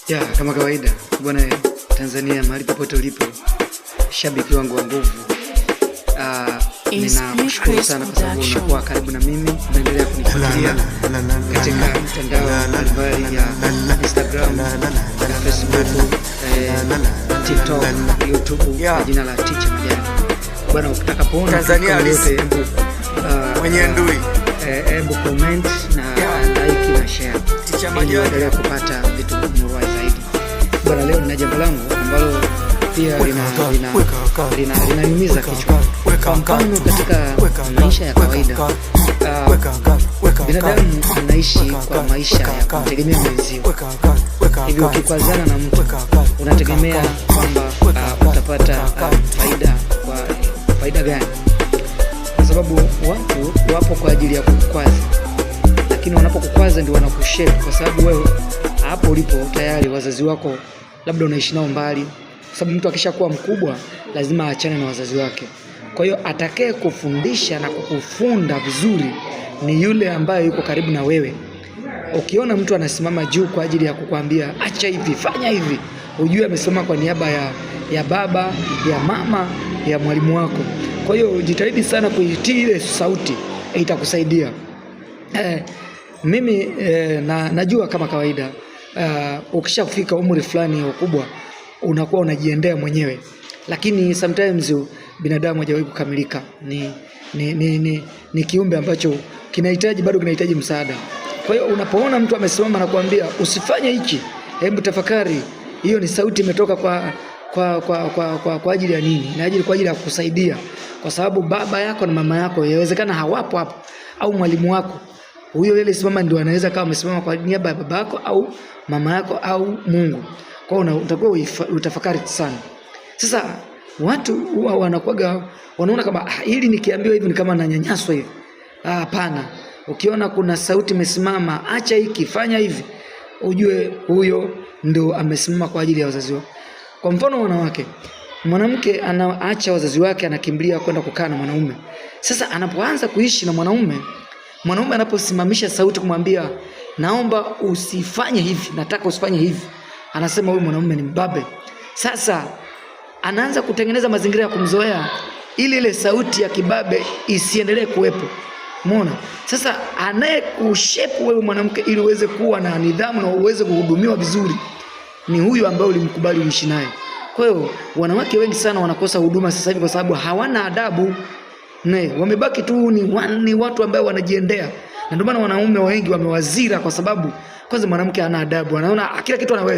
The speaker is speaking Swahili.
Ya, kama kawaida bwana, Tanzania mahali popote ulipo, shabiki wangu wa nguvu, ninakushukuru sana kwa sababu unakuwa karibu na mimi, unaendelea kunifuatilia katika mitandao mbalimbali ya Instagram, Facebook, TikTok, YouTube kwa jina la Teacher Majani. Bwana, ukitaka kuona Tanzania yote, mwenye ndui, hebu comment na like na share ili uendelee kupata vitu bora zaidi. Bwana, leo nina jambo langu ambalo pia linaniumiza kichwa. Kwa mfano, katika maisha ya kawaida binadamu anaishi kwa maisha ya kutegemea mwenzio. Hivyo ukikwazana na mtu unategemea kwamba utapata faida gani? Kwa sababu watu wapo kwa ajili ya kukwaza, lakini wanapokukwaza ndio wanakushape, kwa sababu wewe hapo ulipo tayari wazazi wako labda unaishi nao mbali, kwa sababu mtu akishakuwa mkubwa lazima aachane na wazazi wake. Kwa hiyo atakaye kufundisha na kukufunda vizuri ni yule ambaye yuko karibu na wewe. Ukiona mtu anasimama juu kwa ajili ya kukwambia acha hivi, fanya hivi, ujue amesimama kwa niaba ya baba, ya mama, ya mwalimu wako. Kwa hiyo jitahidi sana kuitii ile sauti, itakusaidia. Mimi najua kama kawaida ukishafika umri fulani ukubwa unakuwa unajiendea mwenyewe, lakini sometimes binadamu hajawahi kukamilika. Ni kiumbe ambacho bado kinahitaji msaada. Kwa hiyo unapoona mtu amesimama na kuambia usifanye hichi, hebu tafakari, hiyo ni sauti imetoka kwa ajili ya nini? Kwa ajili ya kukusaidia, kwa sababu baba yako na mama yako yawezekana hawapo hapo, au mwalimu wako huyo yule simama ndio anaweza kama amesimama kwa niaba ya baba yako au mama yako au Mungu. Kwa hiyo utakuwa utafakari sana. Sasa watu huwa wanaona kama hili nikiambiwa hivi ni kama nanyanyaswa hivi. Hapana. Ukiona kuna sauti imesimama, acha hiki, fanya hivi, ujue huyo ndio amesimama kwa ajili ya wazazi wako. Kwa mfano wanawake, mwanamke anaacha wazazi wake, anakimbilia kwenda kukaa na mwanaume. Sasa anapoanza kuishi na mwanaume anaposimamisha sauti kumwambia naomba usifanye hivi, nataka usifanye hivi, anasema huyu mwanaume ni mbabe. Sasa anaanza kutengeneza mazingira ya kumzoea ili ile sauti ya kibabe isiendelee kuwepo. Umeona? Sasa anayekushape wewe mwanamke ili uweze kuwa na nidhamu na uweze kuhudumiwa vizuri ni huyu ambaye ulimkubali uishi naye. Kwa hiyo wanawake wengi sana wanakosa huduma sasa hivi kwa sababu hawana adabu. Wamebaki tu ni watu ambao wanajiendea. Na ndio maana wanaume wengi wamewazira, kwa sababu kwanza mwanamke hana adabu, anaona kila kitu anaweza.